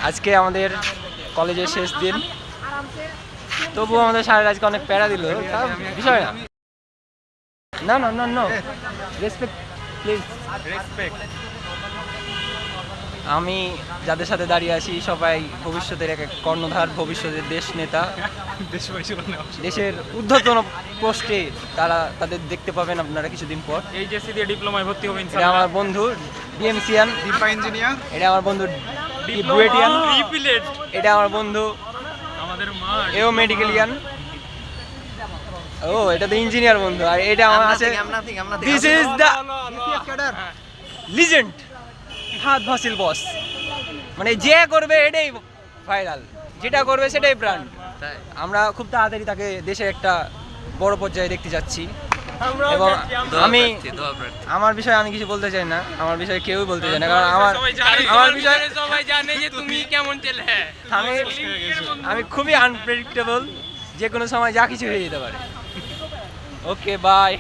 আজকে আমাদের কলেজের শেষ দিন, তবুও আমাদের স্যার আজকে অনেক প্যারা দিল। বিষয় না, না না না, রেসপেক্ট প্লিজ, রেসপেক্ট। আমি যাদের সাথে দাঁড়িয়ে আছি সবাই ভবিষ্যতের এক এক কর্ণধার, ভবিষ্যতের দেশ নেতা, দেশের ঊর্ধ্বতন পোস্টে তারা তাদের দেখতে পাবেন আপনারা কিছুদিন পর। এইচএসসি দিয়ে ডিপ্লোমায় ভর্তি হবেন। এটা আমার বন্ধু ডিএমসিয়ান, দীপা ইঞ্জিনিয়ার। এটা আমার বন্ধু বুয়েটিয়ান, রিপিলেট। এটা আমার বন্ধু আমাদের মা এও মেডিকেলিয়ান। ও এটা তো ইঞ্জিনিয়ার বন্ধু, আর এটা আমার আছে this is the legend Fahadh Faasil boss. মানে যে করবে এটাই ভাইরাল, যেটা করবে সেটাই ব্র্যান্ড। আমরা খুব তাড়াতাড়ি তাকে দেশের একটা বড় পর্যায়ে দেখতে যাচ্ছি। এবং আমি আমার বিষয়ে আমি কিছু বলতে চাই না, আমার বিষয়ে কেউই বলতে চায় না, কারণ আমার বিষয়ে সবাই জানে যে তুমি কেমন ছেলে। আমি খুবই আনপ্রেডিক্টেবল, যে কোনো সময় যা কিছু হয়ে যেতে পারে। Okay bye.